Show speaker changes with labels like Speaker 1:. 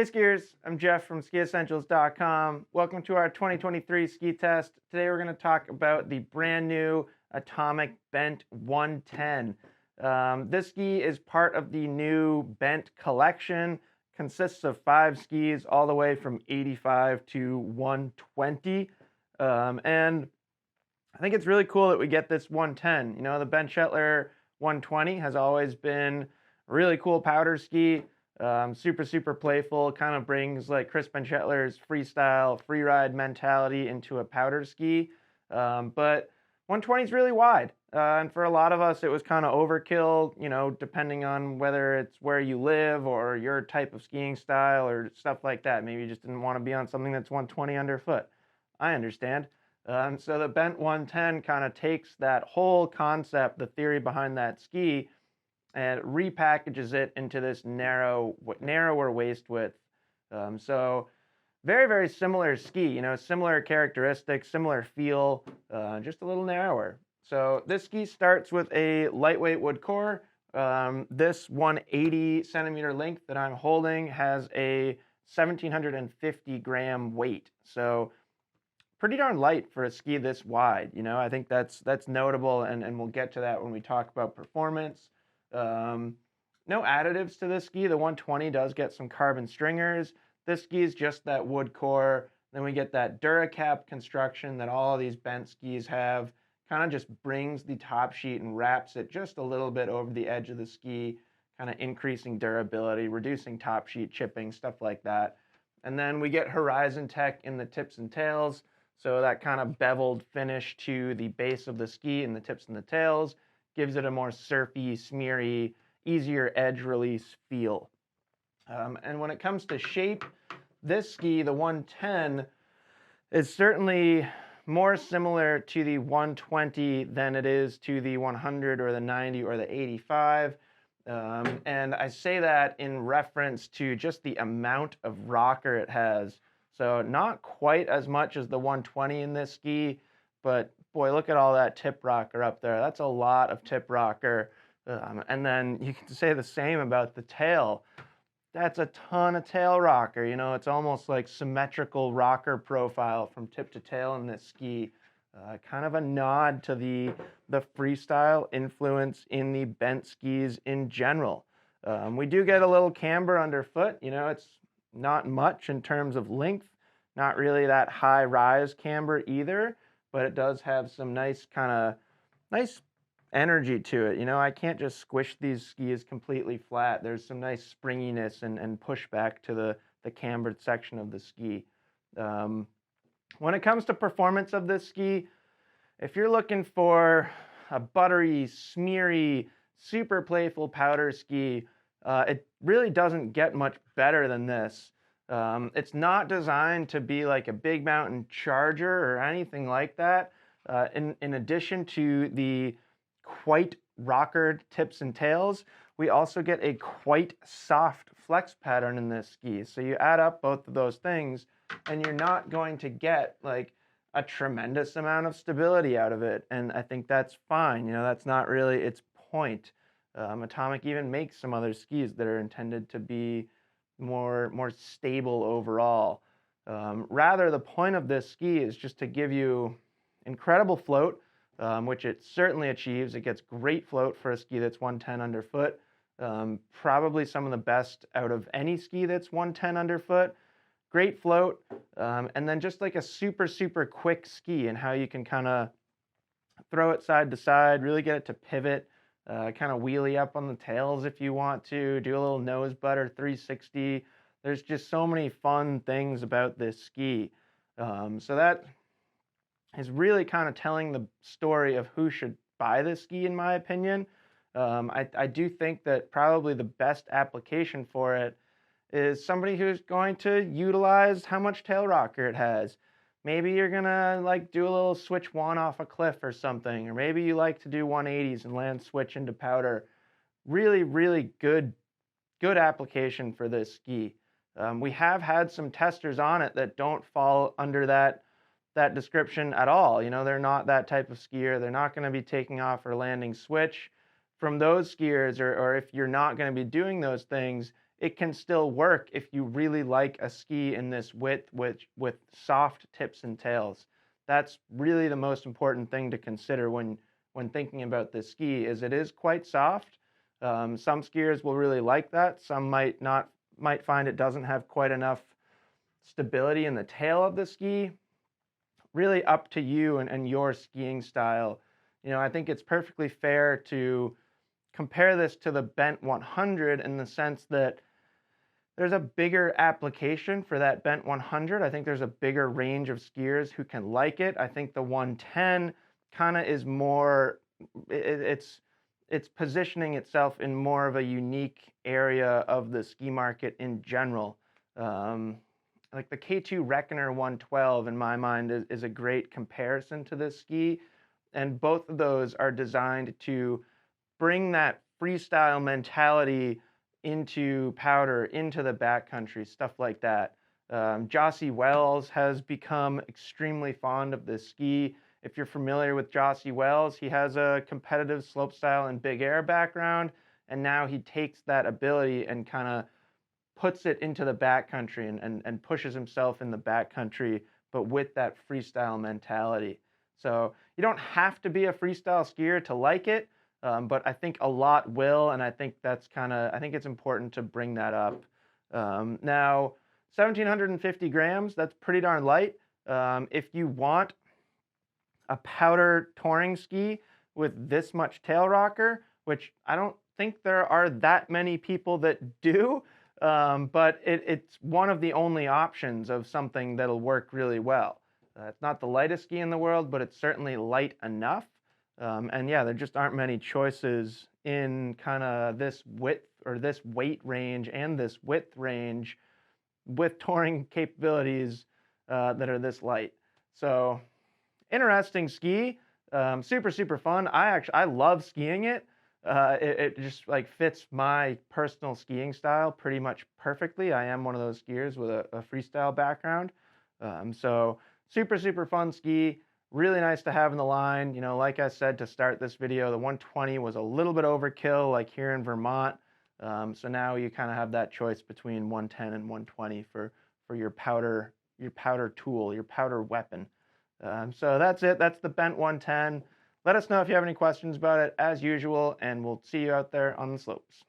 Speaker 1: Hey skiers, I'm Jeff from skiessentials.com. Welcome to our 2023 ski test. Today we're going to talk about the brand new Atomic Bent 110. This ski is part of the new Bent collection, consists of 5 skis all the way from 85 to 120. And I think it's really cool that we get this 110. You know, the Bent Shetler 120 has always been a really cool powder ski. Super playful, kind of brings like Chris Benchetler's freestyle, free ride mentality into a powder ski. But 120 is really wide. And for a lot of us, it was kind of overkill, you know, depending on whether it's where you live or your type of skiing style or stuff like that. Maybe you just didn't want to be on something that's 120 underfoot. I understand. So the Bent 110 kind of takes that whole concept, the theory behind that ski, and repackages it into this narrower waist width. So very similar ski, you know, similar characteristics, similar feel, just a little narrower. So this ski starts with a lightweight wood core. This 180 centimeter length that I'm holding has a 1750 gram weight. So pretty darn light for a ski this wide. You know, I think that's notable, and we'll get to that when we talk about performance. No additives to this ski. The 120 does get some carbon stringers. This ski is just that wood core. Then we get that DuraCap construction that all of these Bent skis have. Kind of just brings the top sheet and wraps it just a little bit over the edge of the ski, kind of increasing durability, reducing top sheet chipping, stuff like that. And then we get Horizon Tech in the tips and tails. So that kind of beveled finish to the base of the ski and the tips and the tails gives it a more surfy, smeary, easier edge release feel. And when it comes to shape, this ski, the 110, is certainly more similar to the 120 than it is to the 100 or the 90 or the 85. And I say that in reference to just the amount of rocker it has. So not quite as much as the 120 in this ski, but boy, look at all that tip rocker up there. That's a lot of tip rocker. And then you can say the same about the tail. That's a ton of tail rocker. You know, it's almost like symmetrical rocker profile from tip to tail in this ski. Kind of a nod to the freestyle influence in the Bent skis in general. We do get a little camber underfoot. You know, it's not much in terms of length, not really that high rise camber either, but it does have some nice energy to it. You know, I can't just squish these skis completely flat. There's some nice springiness and pushback to the cambered section of the ski. When it comes to performance of this ski, if you're looking for a buttery, smeary, super playful powder ski, it really doesn't get much better than this. It's not designed to be like a big mountain charger or anything like that. In addition to the quite rocker tips and tails, we also get a quite soft flex pattern in this ski. So you add up both of those things, and you're not going to get like a tremendous amount of stability out of it. And I think that's fine. You know, that's not really its point. Atomic even makes some other skis that are intended to be more stable overall. Rather, the point of this ski is just to give you incredible float, which it certainly achieves. It gets great float for a ski that's 110 underfoot. Probably some of the best out of any ski that's 110 underfoot. Great float, and then just like a super quick ski and how you can kind of throw it side to side, really get it to pivot, kind of wheelie up on the tails if you want to, do a little nose butter 360. There's just so many fun things about this ski. So that is really kind of telling the story of who should buy this ski, in my opinion. I do think that probably the best application for it is somebody who's going to utilize how much tail rocker it has. Maybe you're gonna like do a little switch one off a cliff or something, or maybe you like to do 180s and land switch into powder. Really good application for this ski. We have had some testers on it that don't fall under that description at all. You know, they're not that type of skier. They're not going to be taking off or landing switch. From those skiers, or if you're not going to be doing those things, it can still work if you really like a ski in this width with soft tips and tails. That's really the most important thing to consider when thinking about this ski, is it is quite soft. Some skiers will really like that. Some might not, might find it doesn't have quite enough stability in the tail of the ski. Really up to you and your skiing style. You know, I think it's perfectly fair to compare this to the Bent 100 in the sense that there's a bigger application for that Bent 100. I think there's a bigger range of skiers who can like it. I think the 110 kind of is more, it's positioning itself in more of a unique area of the ski market in general. Like the K2 Reckoner 112 in my mind is a great comparison to this ski, and both of those are designed to bring that freestyle mentality into powder, into the backcountry, stuff like that. Jossie Wells has become extremely fond of this ski. If you're familiar with Jossie Wells, he has a competitive slopestyle and big air background, and now he takes that ability and kind of puts it into the backcountry and pushes himself in the backcountry, but with that freestyle mentality. So you don't have to be a freestyle skier to like it, but I think a lot will, and I think that's I think it's important to bring that up. Now, 1,750 grams, that's pretty darn light. If you want a powder touring ski with this much tail rocker, which I don't think there are that many people that do, but it's one of the only options of something that'll work really well. It's not the lightest ski in the world, but it's certainly light enough. And yeah, there just aren't many choices in kind of this width or this weight range and this width range with touring capabilities that are this light. So interesting ski, super, super fun. I love skiing it. It just like fits my personal skiing style pretty much perfectly. I am one of those skiers with a freestyle background. So super, super fun ski. Really nice to have in the line. You know, like I said to start this video, the 120 was a little bit overkill, like here in Vermont. So now you kind of have that choice between 110 and 120 for your powder tool, your powder weapon. So that's it. That's the Bent 110. Let us know if you have any questions about it, as usual, and we'll see you out there on the slopes.